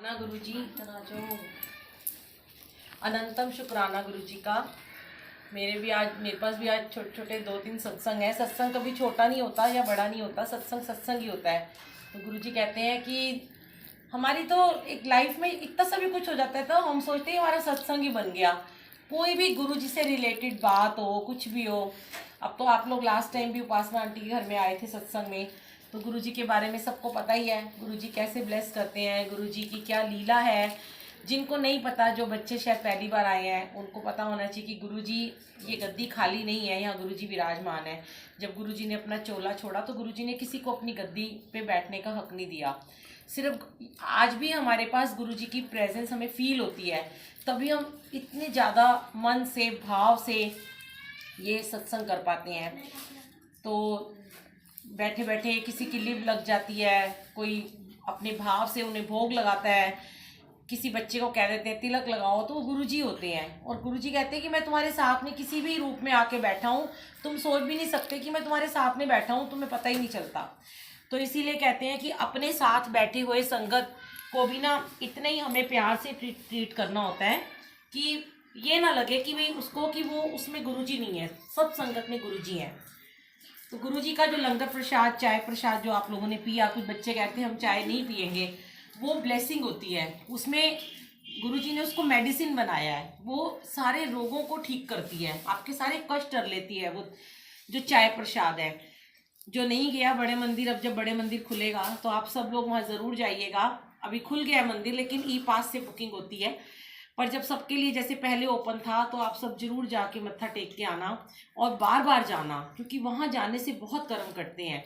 ना गुरुजी जो अनंतम शुक्राना गुरुजी का। मेरे पास भी आज छोटे छोटे 2-3 सत्संग है। सत्संग कभी छोटा नहीं होता या बड़ा नहीं होता, सत्संग सत्संग ही होता है। तो गुरुजी कहते हैं कि हमारी तो एक लाइफ में इतना सा भी कुछ हो जाता है तो हम सोचते हैं हमारा सत्संग ही बन गया। कोई भी गुरुजी से रिलेटेड बात हो, कुछ भी हो। अब तो आप लोग लास्ट टाइम भी उपासना आंटी के घर में आए थे सत्संग में, तो गुरुजी के बारे में सबको पता ही है। गुरुजी कैसे ब्लेस करते हैं, गुरुजी की क्या लीला है। जिनको नहीं पता, जो बच्चे शायद पहली बार आए हैं, उनको पता होना चाहिए कि गुरुजी ये गद्दी खाली नहीं है, यहाँ गुरुजी विराजमान है। जब गुरुजी ने अपना चोला छोड़ा तो गुरुजी ने किसी को अपनी गद्दी पे बैठने का हक नहीं दिया। सिर्फ आज भी हमारे पास गुरुजी की प्रेजेंस हमें फील होती है, तभी हम इतने ज़्यादा मन से भाव से ये सत्संग कर पाते हैं। तो बैठे बैठे किसी की लिप लग जाती है, कोई अपने भाव से उन्हें भोग लगाता है, किसी बच्चे को कह देते हैं तिलक लगाओ, तो वो गुरुजी होते हैं। और गुरुजी कहते हैं कि मैं तुम्हारे साथ में किसी भी रूप में आके बैठा हूँ, तुम सोच भी नहीं सकते कि मैं तुम्हारे साथ में बैठा हूँ, तुम्हें पता ही नहीं चलता। तो इसीलिए कहते हैं कि अपने साथ बैठे हुए संगत को भी ना इतने ही हमें प्यार से ट्रीट करना होता है कि ये ना लगे कि भाई उसको कि वो उसमें गुरुजी नहीं है, सब संगत में गुरुजी हैं। तो गुरुजी का जो लंगर प्रसाद, चाय प्रसाद जो आप लोगों ने पिया, कुछ बच्चे कहते हैं हम चाय नहीं पियेंगे, वो ब्लेसिंग होती है। उसमें गुरुजी ने उसको मेडिसिन बनाया है, वो सारे रोगों को ठीक करती है, आपके सारे कष्ट कर लेती है वो जो चाय प्रसाद है। जो नहीं गया बड़े मंदिर, अब जब बड़े मंदिर खुलेगा तो आप सब लोग वहाँ ज़रूर जाइएगा। अभी खुल गया मंदिर लेकिन ई पास से बुकिंग होती है, पर जब सबके लिए जैसे पहले ओपन था तो आप सब जरूर जाके मत्था टेक के आना और बार बार जाना, क्योंकि वहाँ जाने से बहुत कर्म कटते हैं।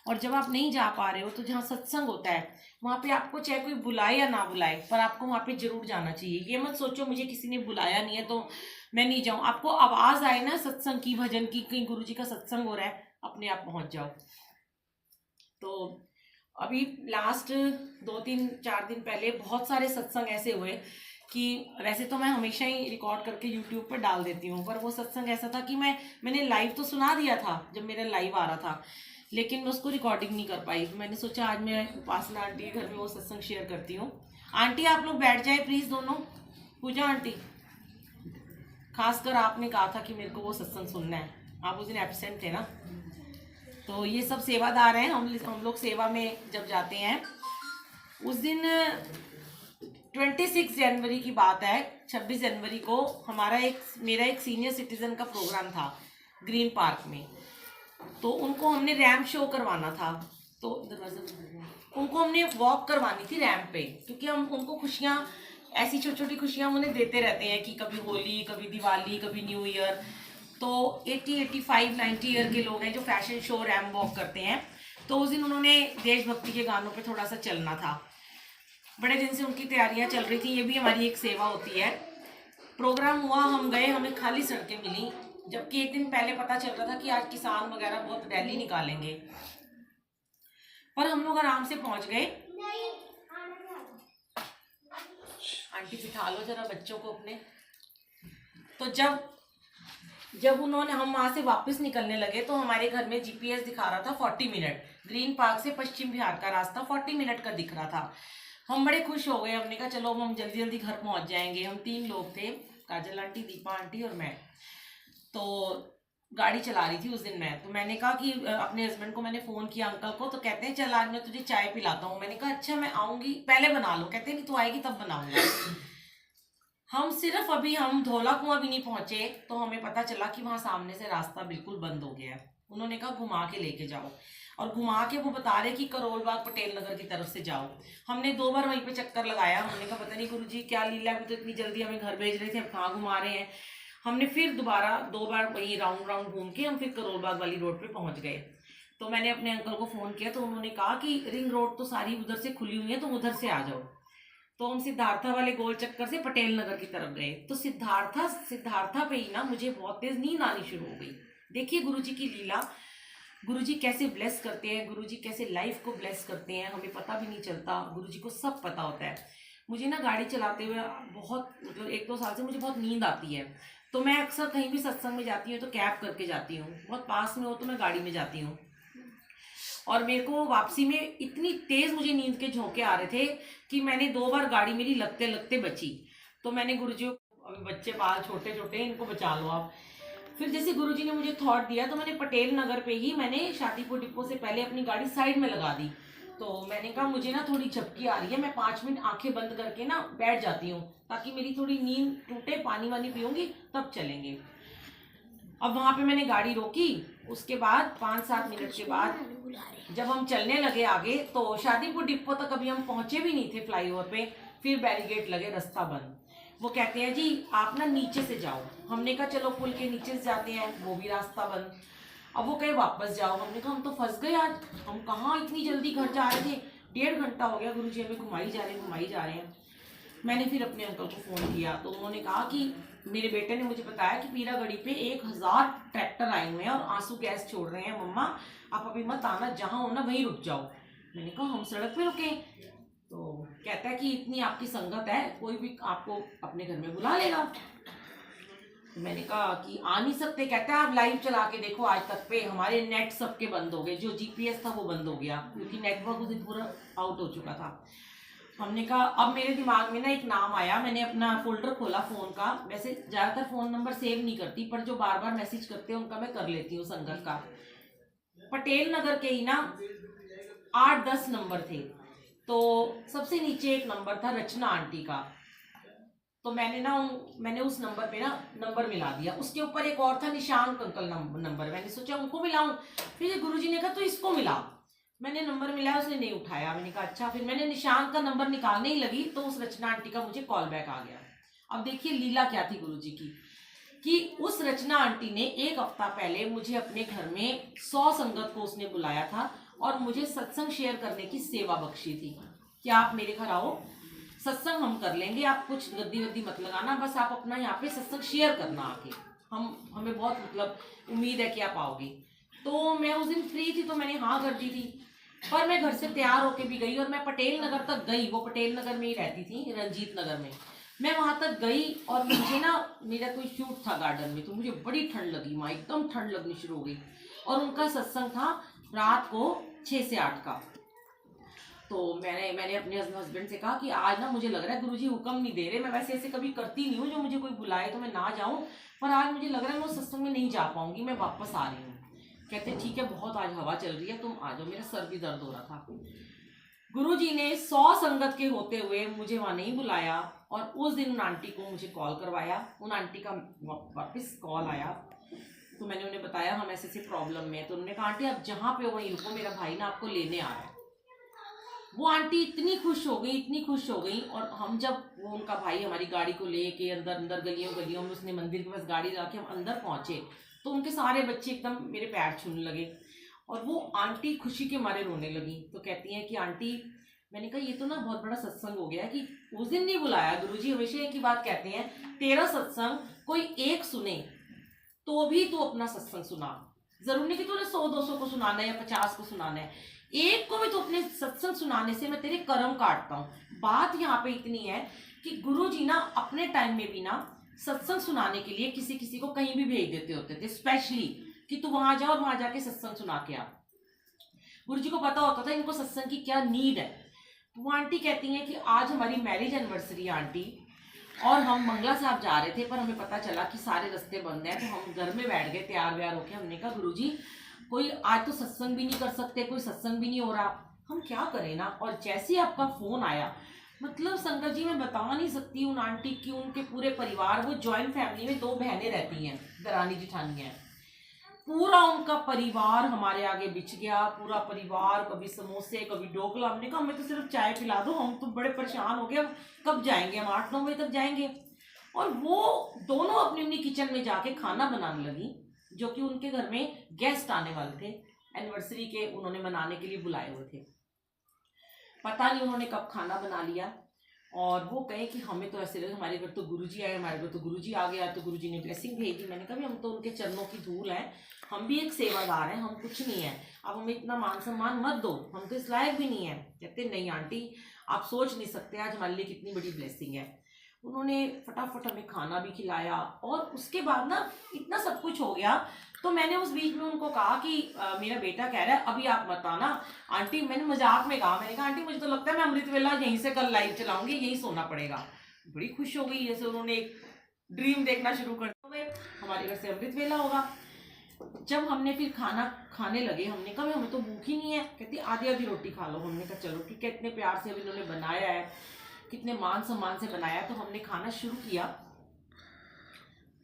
और जब आप नहीं जा पा रहे हो तो जहाँ सत्संग होता है वहाँ पे आपको चाहे कोई बुलाए या ना बुलाए, पर आपको वहाँ पे जरूर जाना चाहिए। ये मत सोचो मुझे किसी ने बुलाया नहीं है तो मैं नहीं जाऊँ। आपको आवाज़ आए ना सत्संग की, भजन की, कहीं गुरु जी का सत्संग हो रहा है, अपने आप पहुँच जाओ। तो अभी लास्ट 2-3-4 दिन पहले बहुत सारे सत्संग ऐसे हुए कि वैसे तो मैं हमेशा ही रिकॉर्ड करके यूट्यूब पर डाल देती हूँ, पर वो सत्संग ऐसा था कि मैंने लाइव तो सुना दिया था जब मेरा लाइव आ रहा था, लेकिन मैं उसको रिकॉर्डिंग नहीं कर पाई। तो मैंने सोचा आज मैं उपासना आंटी के घर में वो सत्संग शेयर करती हूँ। आंटी आप लोग बैठ जाए प्लीज़ दोनों। पूजा आंटी, खासकर आपने कहा था कि मेरे को वो सत्संग सुनना है, आप उस दिन एब्सेंट थे ना। तो ये सब सेवादार हैं, हम लोग सेवा में जब जाते हैं। उस दिन 26 जनवरी की बात है, 26 जनवरी को मेरा एक सीनियर सिटीजन का प्रोग्राम था ग्रीन पार्क में। तो उनको हमने रैम्प शो करवाना था, तो उनको हमने वॉक करवानी थी रैम्प पे, क्योंकि हम उनको खुशियाँ, ऐसी छोटी छोटी खुशियाँ उन्हें देते रहते हैं कि कभी होली, कभी दिवाली, कभी न्यू ईयर। तो 80-85-90 ईयर के लोग हैं जो फैशन शो रैम्प वॉक करते हैं। तो उस दिन उन्होंने देशभक्ति के गानों पे थोड़ा सा चलना था, बड़े दिन से उनकी तैयारियां चल रही थी। ये भी हमारी एक सेवा होती है। प्रोग्राम हुआ, हम गए, हमें खाली सड़कें मिली, जबकि एक दिन पहले पता चल रहा था कि आज किसान वगैरह बहुत रैली निकालेंगे, पर हम लोग आराम से पहुंच गए। आंटी बिठा लो जरा बच्चों को अपने। तो जब उन्होंने, हम वहां से वापस निकलने लगे तो हमारे घर में जीपीएस दिखा रहा था 40 मिनट, ग्रीन पार्क से पश्चिम बिहार का रास्ता 40 मिनट का दिख रहा था। हम बड़े खुश हो गए, हमने कहा चलो हम जल्दी जल्दी घर पहुंच जाएंगे। हम 3 लोग थे, काजल आंटी, दीपा आंटी और मैं। तो गाड़ी चला रही थी उस दिन मैं, तो मैंने कहा कि अपने हस्बैंड को मैंने फ़ोन किया अंकल को, तो कहते हैं चल आज मैं तुझे चाय पिलाता हूँ। मैंने कहा अच्छा मैं आऊँगी, पहले बना लो। कहते हैं कि तू आएगी तब बनाऊँगा। हम धौला कुआं भी नहीं पहुंचे तो हमें पता चला कि वहां सामने से रास्ता बिल्कुल बंद हो गया है। उन्होंने कहा घुमा के लेके जाओ, और घुमा के वो बता रहे कि करोल बाग पटेल नगर की तरफ से जाओ। हमने 2 बार वहीं पे चक्कर लगाया, हमने कहा पता नहीं गुरुजी क्या लीला है, तो इतनी जल्दी हमें घर भेज रहे थे, अब कहाँ घुमा रहे हैं। हमने फिर दोबारा 2 बार वही राउंड घूम के हम फिर करोल बाग वाली रोड पे पहुंच गए। तो मैंने अपने अंकल को फ़ोन किया तो उन्होंने कहा कि रिंग रोड तो सारी उधर से खुली हुई है, तो उधर से आ जाओ। तो हम सिद्धार्था वाले गोल चक्कर से पटेल नगर की तरफ गए। तो सिद्धार्था पे ही ना मुझे बहुत तेज नींद आनी शुरू हो गई। देखिए गुरुजी की लीला, गुरुजी कैसे ब्लेस करते हैं, गुरुजी कैसे लाइफ को ब्लेस करते हैं, हमें पता भी नहीं चलता, गुरुजी को सब पता होता है। मुझे ना गाड़ी चलाते हुए बहुत, मतलब 1-2 साल से मुझे बहुत नींद आती है। तो मैं अक्सर कहीं भी सत्संग में जाती हूँ तो कैब करके जाती हूँ, बहुत पास में हो तो मैं गाड़ी में जाती हूँ। और मेरे को वापसी में इतनी तेज़ मुझे नींद के झोंके आ रहे थे कि मैंने 2 बार गाड़ी मेरी लगते लगते बची। तो मैंने गुरुजी को, अभी बच्चे पाल छोटे छोटे, इनको बचा लो आप। फिर जैसे गुरुजी ने मुझे थॉट दिया तो मैंने पटेल नगर पे ही मैंने शादीपुर डिपो से पहले अपनी गाड़ी साइड में लगा दी। तो मैंने कहा मुझे ना थोड़ी झपकी आ रही है, मैं 5 मिनट आंखें बंद करके ना बैठ जाती हूँ ताकि मेरी थोड़ी नींद टूटे, पानी वानी पीऊंगी तब चलेंगे। अब वहां पे मैंने गाड़ी रोकी। उसके बाद 5-7 मिनट के बाद जब हम चलने लगे आगे, तो शादीपुर डिपो तक अभी हम पहुंचे भी नहीं थे फ्लाईओवर पे, फिर बैरिकेड लगे, रास्ता बंद। वो कहते हैं जी आप ना नीचे से जाओ। हमने कहा चलो पुल के नीचे से जाते हैं, वो भी रास्ता बंद। अब वो कहे वापस जाओ। हमने कहा हम तो फंस गए आज, हम कहाँ इतनी जल्दी घर जा रहे थे, 1.5 घंटा हो गया गुरुजी हमें घुमाई जा रहे हैं। मैंने फिर अपने अंकल को फ़ोन किया तो उन्होंने कहा कि मेरे बेटे ने मुझे बताया कि पीरागढ़ी पे 1000 ट्रैक्टर आए हुए हैं और आंसू गैस छोड़ रहे हैं, मम्मा आप अभी मत आना, जहाँ हो ना वहीं रुक जाओ। मैंने कहा हम सड़क पे रुके? तो कहता है कि इतनी आपकी संगत है, कोई भी आपको अपने घर में बुला लेगा। तो मैंने कहा कि आ नहीं सकते। कहता है आप लाइव चला के देखो, आज तक पे हमारे नेट सबके बंद हो गए, जो जीपीएस था वो बंद हो गया क्योंकि नेटवर्क उस दिन पूरा आउट हो चुका था। हमने कहा, अब मेरे दिमाग में ना एक नाम आया, मैंने अपना फोल्डर खोला फ़ोन का। वैसे ज़्यादातर फ़ोन नंबर सेव नहीं करती, पर जो बार बार मैसेज करते हैं उनका मैं कर लेती हूँ संगत का। पटेल नगर के ही ना 8-10 नंबर थे, तो सबसे नीचे एक नंबर था रचना आंटी का। तो मैंने उस नंबर पे ना नंबर मिला दिया। उसके ऊपर एक और था निशांक अंकल नंबर, मैंने सोचा उनको मिलाऊं। फिर गुरुजी ने कहा तो इसको मिला। मैंने नंबर मिलाया, उसने नहीं उठाया। मैंने कहा अच्छा। फिर मैंने निशांक का नंबर निकालने ही लगी तो उस रचना आंटी का मुझे कॉल बैक आ गया। अब देखिए लीला क्या थी गुरुजी की, कि उस रचना आंटी ने 1 हफ्ता पहले मुझे अपने घर में 100 संगत को उसने बुलाया था और मुझे सत्संग शेयर करने की सेवा बख्शी थी कि आप मेरे घर आओ, सत्संग हम कर लेंगे, आप कुछ गद्दी वद्दी मत लगाना, बस आप अपना यहाँ पे सत्संग शेयर करना आके, हमें बहुत मतलब उम्मीद है कि आप आओगे। तो मैं उस दिन फ्री थी तो मैंने हाँ कर दी थी। पर मैं घर से तैयार होके भी गई और मैं पटेल नगर तक गई। वो पटेल नगर में ही रहती थी, रंजीत नगर में। मैं वहां तक गई और मुझे ना, मेरा कोई शूट था गार्डन में, तो मुझे बड़ी ठंड लगी, वहाँ एकदम ठंड लगनी शुरू हो गई। और उनका सत्संग था रात को 6 से 8 का। तो मैंने अपने हस्बैंड से कहा कि आज ना मुझे लग रहा है गुरुजी हुक्म नहीं दे रहे, मैं वैसे ऐसे कभी करती नहीं हूँ, जो मुझे कोई बुलाए तो मैं ना जाऊँ, पर आज मुझे लग रहा है मैं उस सत्संग में नहीं जा पाऊंगी, मैं वापस आ रही हूँ। कहते ठीक है, बहुत आज हवा चल रही है, तुम आ जाओ, मेरा सर भी दर्द हो रहा था। गुरुजी ने 100 संगत के होते हुए मुझे वहाँ नहीं बुलाया और उस दिन उन आंटी को मुझे कॉल करवाया। उन आंटी का वापस कॉल आया तो मैंने उन्हें बताया हम ऐसे ऐसे प्रॉब्लम में। तो उन्होंने कहा आंटी आप जहाँ पे हो वहीं रुको, मेरा भाई ना आपको लेने आ रहा है। वो आंटी इतनी खुश हो गई। और हम जब वो उनका भाई हमारी गाड़ी को लेके अंदर गलियों में उसने मंदिर के पास गाड़ी लगा के हम अंदर पहुंचे तो उनके सारे बच्चे एकदम मेरे पैर छूने लगे और वो आंटी खुशी के मारे रोने लगी। तो कहती हैं कि आंटी, मैंने कहा ये तो ना बहुत बड़ा सत्संग हो गया कि उस दिन नहीं बुलाया। गुरुजी हमेशा एक ही बात कहते हैं, तेरा सत्संग कोई एक सुने तो भी तू अपना सत्संग सुना, जरूर नहीं कि तूने 100-200 को सुनाना है या 50 को सुनाना है, एक को भी तो अपने सत्संग सुनाने से मैं तेरे कर्म काटता हूँ। बात यहाँ पे इतनी है कि गुरुजी ना अपने टाइम में भी ना सत्संग सुनाने के लिए किसी किसी को कहीं भी भेज देते होते थे, स्पेशली कि तू वहां जा और वहां जाके सत्संग सुना के आ। गुरुजी को पता होता था इनको सत्संग की क्या नीड है। तो वो आंटी कहती हैं कि आज हमारी मैरिज एनिवर्सरी आंटी, और हम मंगला साहब जा रहे थे पर हमें पता चला कि सारे रास्ते बंद हैं, तो हम घर में बैठ गए तैयार व्यार होके। हमने कहा गुरुजी कोई आज तो सत्संग भी नहीं कर सकते, कोई सत्संग भी नहीं हो रहा, हम क्या करें ना। और जैसे ही आपका फोन आया, मतलब संगत जी मैं बता नहीं सकती उन आंटी की, उनके पूरे परिवार, वो जॉइंट फैमिली में 2 बहनें रहती हैं, दरानी जिठानी हैं, पूरा उनका परिवार हमारे आगे बिछ गया। पूरा परिवार, कभी समोसे कभी ढोकला। हमने कहा हमें तो सिर्फ चाय पिला दो, हम तो बड़े परेशान हो गए, अब कब जाएंगे, हम 8-9 बजे तक जाएंगे। और वो दोनों अपनी अपनी किचन में जाके खाना बनाने लगी, जो कि उनके घर में गेस्ट आने वाले थे, एनिवर्सरी के उन्होंने मनाने के लिए बुलाए हुए थे। पता नहीं उन्होंने कब खाना बना लिया और वो कहे कि हमें तो ऐसे लगे हमारे घर तो गुरुजी आए, हमारे घर तो गुरुजी आ गया, तो गुरुजी ने ब्लेसिंग भेज दी। मैंने कहा हम तो उनके चरणों की धूल हैं, हम भी एक सेवादार हैं, हम कुछ नहीं है, अब हमें इतना मान सम्मान मत दो, हम तो इस लायक भी नहीं है। कहते नहीं आंटी आप सोच नहीं सकते आज हमारे लिए कितनी बड़ी ब्लेसिंग है। उन्होंने फटाफट हमें खाना भी खिलाया और उसके बाद ना इतना सब कुछ हो गया। तो मैंने उस बीच में उनको कहा कि मेरा बेटा कह रहा है अभी आप मत आना आंटी, मैंने मजाक में कहा, मैंने कहा आंटी मुझे तो लगता है मैं अमृत वेला यहीं से कल लाइव चलाऊंगी, यहीं सोना पड़ेगा। बड़ी खुश हो गई, जैसे उन्होंने एक ड्रीम देखना शुरू कर दिया, हमारे घर से अमृत वेला होगा। जब हमने फिर खाना खाने लगे, हमने कहा हमें तो भूख ही नहीं है, कहती आधी आधी रोटी खा लो। हमने कहा चलो ठीक है, इतने प्यार से अभी इन्होंने बनाया है, कितने मान सम्मान से बनाया, तो हमने खाना शुरू किया।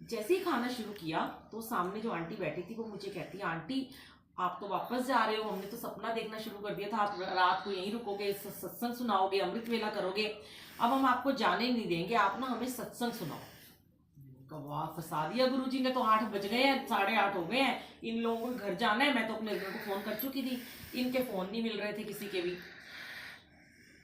जैसे ही खाना शुरू किया तो सामने जो आंटी बैठी थी वो मुझे कहती है आंटी आप तो वापस जा रहे हो, हमने तो सपना देखना शुरू कर दिया था, आप रात को यहीं रुकोगे, सत्संग सुनाओगे, अमृत वेला करोगे, अब हम आपको जाने नहीं देंगे, आप ना हमें सत्संग सुनाओ। वाह, फंसा दिया गुरुजी ने, तो 8 बज गए हैं, 8:30 हो गए हैं, इन लोगों को घर जाना है। मैं तो अपने हस्बैंड को फोन कर चुकी थी, इनके फोन नहीं मिल रहे थे किसी के भी।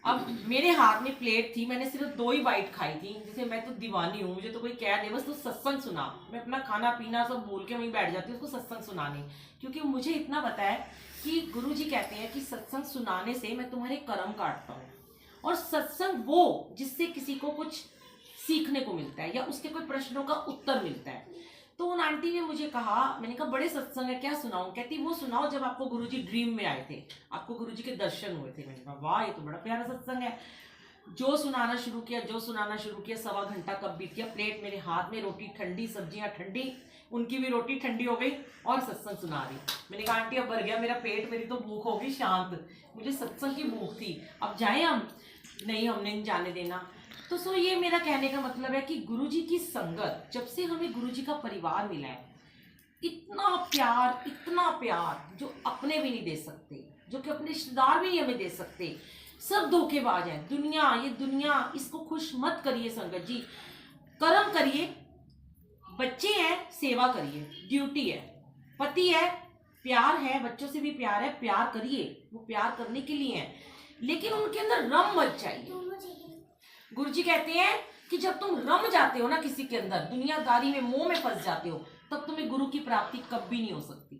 अब मेरे हाथ में प्लेट थी, मैंने सिर्फ 2 ही बाइट खाई थी, जैसे मैं तो दीवानी हूँ, मुझे तो कोई कह दे बस तो सत्संग सुना, मैं अपना खाना पीना सब भूल के वहीं बैठ जाती हूँ उसको सत्संग सुनाने। क्योंकि मुझे इतना पता है कि गुरुजी कहते हैं कि सत्संग सुनाने से मैं तुम्हारे कर्म काटता हूँ, और सत्संग वो जिससे किसी को कुछ सीखने को मिलता है या उसके कोई प्रश्नों का उत्तर मिलता है। तो उन आंटी ने मुझे कहा, मैंने कहा बड़े सत्संग है, क्या सुनाऊं? कहती वो सुनाओ जब आपको गुरुजी ड्रीम में आए थे, आपको गुरुजी के दर्शन हुए थे। मैंने कहा वाह, ये तो बड़ा प्यारा सत्संग है। जो सुनाना शुरू किया, 1.25 घंटा कब बीत गया, प्लेट मेरे हाथ में, रोटी ठंडी, सब्जियां ठंडी, उनकी भी रोटी ठंडी हो गई और सत्संग सुना रही। मैंने कहा आंटी अब भर गया मेरा पेट, मेरी तो भूख होगी शांत, मुझे सत्संग की भूख थी, अब जाए हम? नहीं, हमने नहीं जाने देना। तो सो ये मेरा कहने का मतलब है कि गुरुजी की संगत, जब से हमें गुरुजी का परिवार मिला है, इतना प्यार जो अपने भी नहीं दे सकते, जो कि अपने रिश्तेदार भी नहीं हमें दे सकते, सब धोखेबाज हैं। ये दुनिया इसको खुश मत करिए संगत जी, कर्म करिए, बच्चे हैं सेवा करिए, ड्यूटी है, पति है प्यार है, बच्चों से भी प्यार है, प्यार करिए, वो प्यार करने के लिए है, लेकिन उनके अंदर रम मत चाहिए। गुरुजी कहते हैं कि जब तुम रम जाते हो ना किसी के अंदर, दुनियादारी में, मोह में फंस जाते हो, तब तुम्हें गुरु की प्राप्ति कभी नहीं हो सकती,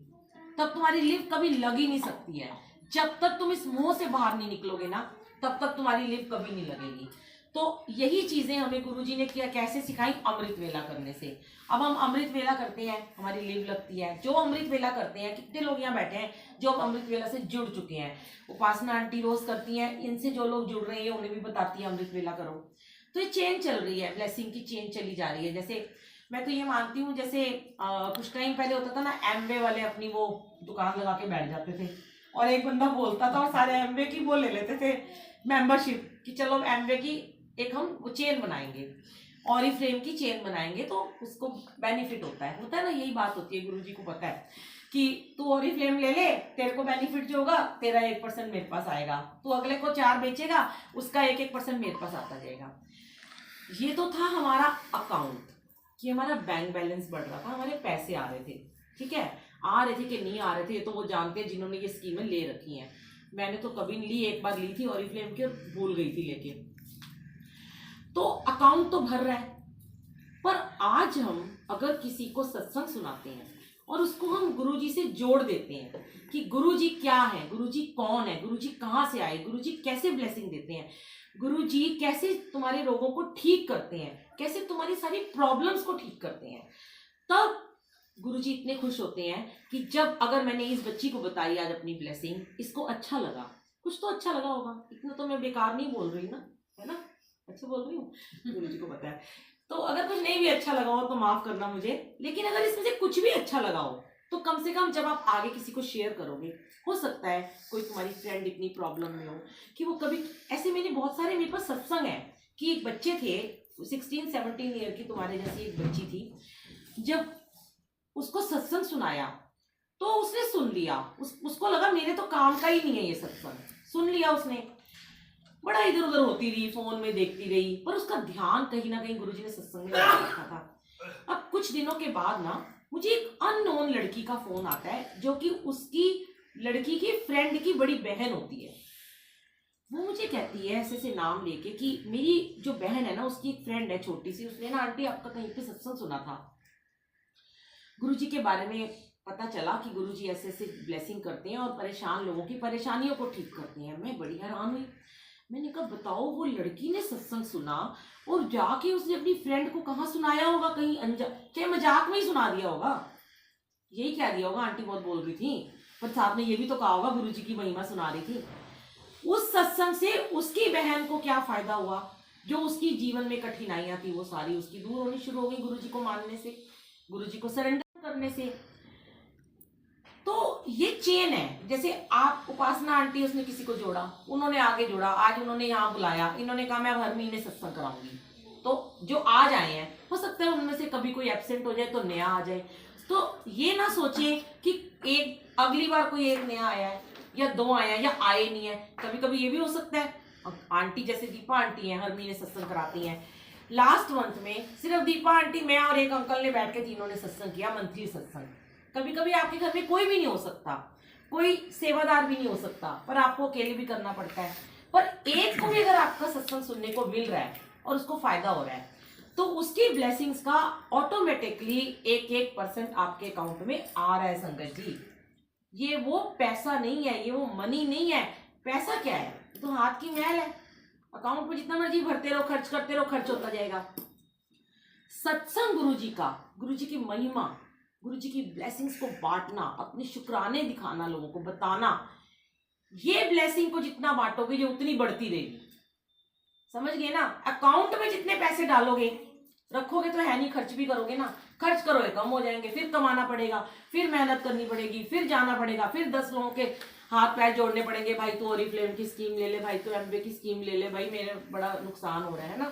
तब तुम्हारी लिव कभी लग ही नहीं सकती है। जब तक तुम इस मोह से बाहर नहीं निकलोगे ना, तब तक तुम्हारी लिव कभी नहीं लगेगी। तो यही चीजें हमें गुरुजी ने किया, कैसे सिखाई? अमृत वेला करने से। अब हम अमृत वेला करते हैं, हमारी लिव लगती है। जो अमृत वेला करते हैं, कितने लोग यहाँ बैठे हैं जो अमृत वेला से जुड़ चुके हैं, उपासना आंटी रोज करती हैं, इनसे जो लोग जुड़ रहे हैं उन्हें भी बताती है अमृत वेला करो। तो ये चेन चल रही है, ब्लेसिंग की चेन चली जा रही है। जैसे मैं तो ये मानती हूँ, जैसे कुछ टाइम पहले होता था ना, एमवे वाले अपनी वो दुकान लगा के बैठ जाते थे और एक बंदा बोलता था और सारे एमवे की वो ले लेते थे मेंबरशिप, कि चलो एमवे की एक हम चेन बनाएंगे, ऑरिफ्लेम की चेन बनाएंगे, तो उसको बेनिफिट होता है ना, यही बात होती है। गुरुजी को पता है कि तू ऑरिफ्लेम ले ले, तेरे को बेनिफिट जो होगा, तेरा 1% मेरे पास आएगा, तू अगले को 4 बेचेगा, उसका 1% मेरे पास आता जाएगा। ये तो था हमारा अकाउंट, कि हमारा बैंक बैलेंस बढ़ रहा था, हमारे पैसे आ रहे थे, ठीक है, आ रहे थे कि नहीं आ रहे थे, ये तो वो जानते हैं जिन्होंने ये स्कीमें ले रखी हैं। मैंने तो कभी नहीं ली, एक बार ली थी ऑरिफ्लेम की और भूल गई थी लेके। तो अकाउंट तो भर रहा है, पर आज हम अगर किसी को सत्संग सुनाते हैं और उसको हम गुरुजी से जोड़ देते हैं कि गुरुजी क्या है, गुरुजी कौन है, गुरुजी कहाँ से आए, गुरुजी कैसे ब्लेसिंग देते हैं, गुरुजी कैसे तुम्हारे रोगों को ठीक करते हैं, कैसे तुम्हारी सारी प्रॉब्लम्स को ठीक करते हैं, तब गुरुजी इतने खुश होते हैं कि जब अगर मैंने इस बच्ची को बताई आज अपनी ब्लेसिंग, इसको अच्छा लगा, कुछ तो अच्छा लगा होगा, इतना तो मैं बेकार नहीं बोल रही ना, है ना, अच्छा बोल रही हूँ, गुरुजी को पता है। तो अगर कुछ नहीं भी अच्छा लगा हो तो माफ करना मुझे, लेकिन अगर इसमें से कुछ भी अच्छा लगा हो तो कम से कम जब आप आगे किसी को शेयर करोगे, हो सकता है कोई तुम्हारी फ्रेंड इतनी प्रॉब्लम में हो कि वो कभी ऐसे, मैंने बहुत सारे, मेरे पास सत्संग है कि एक बच्चे थे 16-17 ईयर की, तुम्हारे जैसी एक बच्ची थी, जब उसको सत्संग सुनाया तो उसने सुन लिया, उसको लगा मेरे तो काम का ही नहीं है ये सत्संग, सुन लिया उसने, बड़ा इधर उधर होती रही, फोन में देखती रही, पर उसका ध्यान कहीं ना कहीं गुरुजी ने सत्संग में लगा रखा था। अब कुछ दिनों के बाद ना मुझे एक अननोन लड़की का फोन आता है, जो कि उसकी लड़की की फ्रेंड की बड़ी बहन होती है। वो मुझे कहती है ऐसे नाम लेके कि मेरी जो बहन है ना, उसकी एक फ्रेंड है छोटी सी, उसने ना आंटी आपका कहीं पे सत्संग सुना था, गुरुजी के बारे में पता चला कि गुरुजी ऐसे ब्लेसिंग करते हैं और परेशान लोगों की परेशानियों को ठीक करते हैं। मैं बड़ी हैरान हुई, मैंने कहा बताओ, वो लड़की ने सत्संग सुना और जाके उसने अपनी फ्रेंड को कहाँ सुनाया होगा, कहीं चाहे मजाक में ही सुना दिया होगा, यही कह दिया होगा आंटी बहुत बोल रही थी, पर साहब ने ये भी तो कहा होगा गुरुजी की महिमा सुना रही थी। उस सत्संग से उसकी बहन को क्या फायदा हुआ? जो उसकी जीवन में कठिनाइयां थी वो सारी उसकी दूर होनी शुरू हो गई गुरुजी को मानने से, गुरुजी को सरेंडर करने से। तो ये चेन है, जैसे आप उपासना आंटी, उसने किसी को जोड़ा, उन्होंने आगे जोड़ा, आज उन्होंने यहाँ बुलाया, इन्होंने कहा मैं हर महीने सत्संग कराऊंगी, तो जो आज आए हैं हो सकता है उनमें से कभी कोई एब्सेंट हो जाए तो नया आ जाए। तो ये ना सोचिए कि एक अगली बार कोई एक नया आया है या दो आया है या आए नहीं है, कभी कभी ये भी हो सकता है। आंटी जैसे दीपा आंटी हैं, हर महीने सत्संग कराती हैं। लास्ट मंथ में सिर्फ दीपा आंटी, मैं और एक अंकल ने बैठ के तीनों ने सत्संग किया, मंथली सत्संग। कभी कभी आपके घर में कोई भी नहीं हो सकता, कोई सेवादार भी नहीं हो सकता, पर आपको अकेले भी करना पड़ता है। पर एक को भी अगर आपका सत्संग सुनने को मिल रहा है और उसको फायदा हो रहा है, तो उसकी ब्लेसिंग्स का ऑटोमेटिकली 1% आपके अकाउंट में आ रहा है संगत जी। ये वो पैसा नहीं है, ये वो मनी नहीं है। पैसा क्या है? तो हाथ की मैल है, अकाउंट में जितना मर्जी भरते रहो, खर्च करते रहो, खर्च होता जाएगा। सत्संग गुरुजी का, गुरुजी की महिमा, गुरुजी की ब्लेसिंग्स को बांटना, अपने शुक्राने दिखाना, लोगों को बताना, ये ब्लेसिंग को जितना बांटोगे ये उतनी बढ़ती रहेगी। समझ गए ना? अकाउंट में जितने पैसे डालोगे, रखोगे तो है नहीं, खर्च भी करोगे ना, खर्च करोगे कम हो जाएंगे, फिर कमाना पड़ेगा, फिर मेहनत करनी पड़ेगी, फिर जाना पड़ेगा, फिर 10 लोगों के हाथ पैर जोड़ने पड़ेंगे, भाई तू ओरिफ्लेम की स्कीम ले ले, भाई तू एमवे की स्कीम ले ले, भाई मेरे बड़ा नुकसान हो रहा है ना।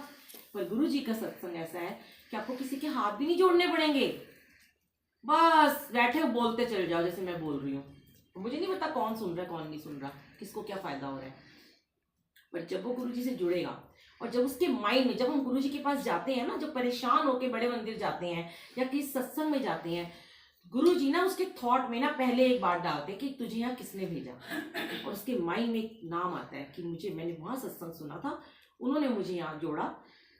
पर गुरुजी का सत्संग ऐसा है कि आपको किसी के हाथ भी नहीं जोड़ने पड़ेंगे, बस बैठे बोलते चले जाओ जैसे मैं बोल रही हूँ। मुझे नहीं पता कौन सुन रहा है कौन नहीं सुन रहा, किसको क्या फायदा हो रहा है, पर जब वो गुरुजी से जुड़ेगा और जब उसके माइंड में, जब हम गुरुजी के पास जाते हैं ना, जब परेशान होके बड़े मंदिर जाते हैं या किसी सत्संग में जाते हैं, गुरुजी ना उसके थॉट में ना पहले एक बात डालते हैं कि तुझे यहाँ किसने भेजा, और उसके माइंड में एक नाम आता है कि मुझे, मैंने वहां सत्संग सुना था, उन्होंने मुझे यहाँ जोड़ा,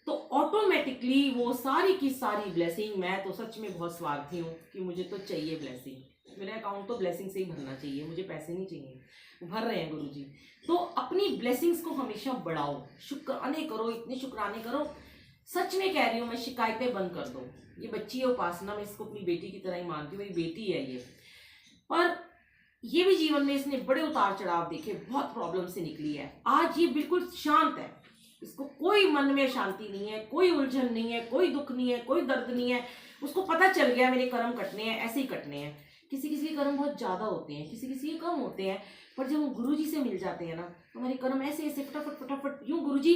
तो ऑटोमेटिकली वो सारी की सारी ब्लेसिंग, मैं तो सच में बहुत स्वार्थी हूँ कि मुझे तो चाहिए ब्लेसिंग, मेरा अकाउंट तो ब्लेसिंग से ही भरना चाहिए, मुझे पैसे नहीं चाहिए, भर रहे हैं गुरुजी। तो अपनी ब्लेसिंग्स को हमेशा बढ़ाओ, शुक्राने करो, इतने शुक्राने करो। सच में कह रही हूँ मैं, शिकायतें बंद कर दो। ये बच्ची है उपासना, मैं इसको अपनी बेटी की तरह ही मानती हूँ, मेरी बेटी है ये, पर ये भी जीवन में इसने बड़े उतार चढ़ाव देखे, बहुत प्रॉब्लम से निकली है। आज ये बिल्कुल शांत है, इसको कोई मन में शांति नहीं है, कोई उलझन नहीं है, कोई दुख नहीं है, कोई दर्द नहीं है। उसको पता चल गया मेरे कर्म कटने हैं, ऐसे ही कटने हैं। किसी किसी के कर्म बहुत ज्यादा होते हैं, किसी किसी के कम होते हैं, पर जब हम गुरुजी से मिल जाते हैं ना, तो हमारे कर्म ऐसे ऐसे फटाफट फटाफट यूं, गुरुजी,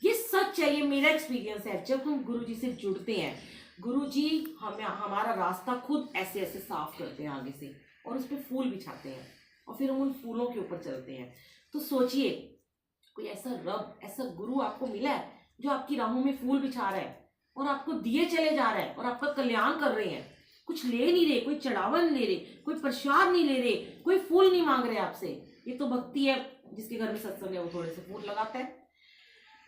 ये सच है, ये मेरा एक्सपीरियंस है। जब हम गुरुजी से जुड़ते हैं, गुरुजी हमें हमारा रास्ता खुद ऐसे ऐसे साफ करते हैं आगे से, और उस पर फूल बिछाते हैं, और फिर हम उन फूलों के ऊपर चलते हैं। तो सोचिए, कोई ऐसा रब, ऐसा गुरु आपको मिला है जो आपकी राहों में फूल बिछा रहा है और आपको दिए चले जा रहा है और आपका कल्याण कर रहे हैं। कुछ ले नहीं रहे, कोई चढ़ावा नहीं ले रहे, कोई प्रसाद नहीं ले रहे, कोई फूल नहीं मांग रहे आपसे। ये तो भक्ति है। जिसके घर में सत्संग है वो थोड़े से फूल लगाता है।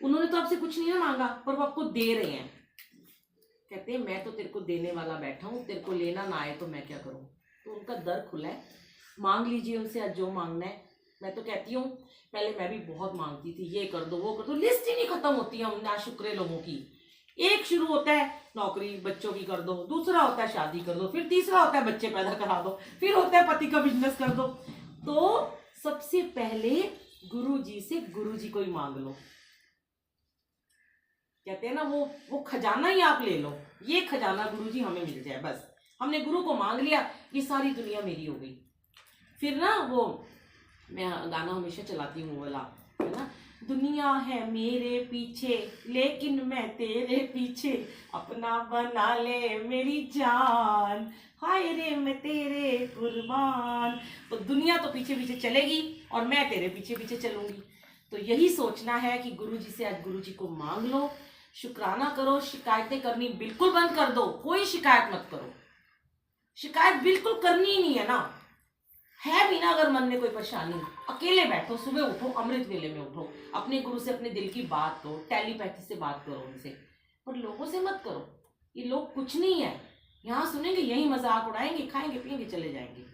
उन्होंने तो आपसे कुछ नहीं ना मांगा, पर वो आपको दे रहे हैं। कहते हैं मैं तो तेरे को देने वाला बैठा हूँ, तेरे को लेना ना आए तो मैं क्या करूँ। तो उनका दर खुला है, मांग लीजिए उनसे आज जो मांगना है। मैं तो कहती हूँ, पहले मैं भी बहुत मांगती थी, ये कर दो वो कर दो, लिस्ट ही नहीं खत्म होती है ना शुक्र लोगों की। एक शुरू होता है नौकरी बच्चों की कर दो, दूसरा होता है शादी कर दो, फिर तीसरा होता है बच्चे पैदा करा दो, फिर होता है पति का बिजनेस कर दो। तो सबसे पहले गुरुजी से गुरुजी को ही मांग लो। कहते हैं ना वो खजाना ही आप ले लो, ये खजाना गुरुजी हमें मिल जाए, बस हमने गुरु को मांग लिया, ये सारी दुनिया मेरी हो गई। फिर ना वो मैं गाना हमेशा चलाती हूँ वाला, है ना, दुनिया है मेरे पीछे लेकिन मैं तेरे पीछे, अपना बना ले मेरी जान, हाय रे मैं तेरे कुर्बान। तो दुनिया तो पीछे पीछे चलेगी और मैं तेरे पीछे पीछे चलूंगी। तो यही सोचना है कि गुरुजी से आज गुरुजी को मांग लो, शुक्राना करो, शिकायतें करनी बिल्कुल बंद कर दो। कोई शिकायत मत करो, शिकायत बिल्कुल करनी ही नहीं है ना, है भी ना। अगर मन में कोई परेशानी, अकेले बैठो, सुबह उठो, अमृत वेले में उठो, अपने गुरु से अपने दिल की बात करो, टेलीपैथी से बात करो उनसे, पर लोगों से मत करो। ये लोग कुछ नहीं है, यहाँ सुनेंगे यही मजाक उड़ाएंगे, खाएंगे पिएंगे चले जाएंगे।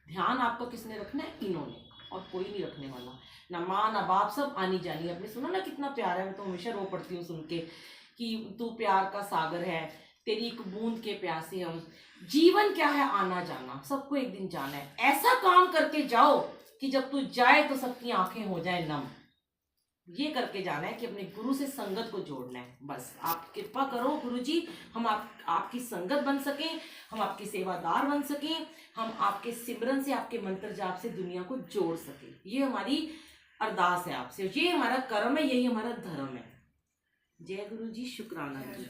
ध्यान आपका किसने रखना है? इन्होंने, और कोई नहीं रखने वाला। ना माँ ना बाप, सब आनी जानी अपने। सुना ना कितना प्यार है, मैं तो हमेशा रो पड़ती हूँ सुन के कि तू प्यार का सागर है, तेरी एक बूंद के प्यासे हम। जीवन क्या है, आना जाना, सबको एक दिन जाना है। ऐसा काम करके जाओ कि जब तू जाए तो सबकी आंखें हो जाए नम। ये करके जाना है कि अपने गुरु से संगत को जोड़ना है। बस आप कृपा करो गुरु जी, हम आपकी संगत बन सके, हम आपके सेवादार बन सके, हम आपके सिमरन से, आपके मंत्र जाप से दुनिया को जोड़ सके। ये हमारी अरदास है आपसे, ये हमारा कर्म है, यही हमारा धर्म है। जय गुरु जी, शुक्राना जी।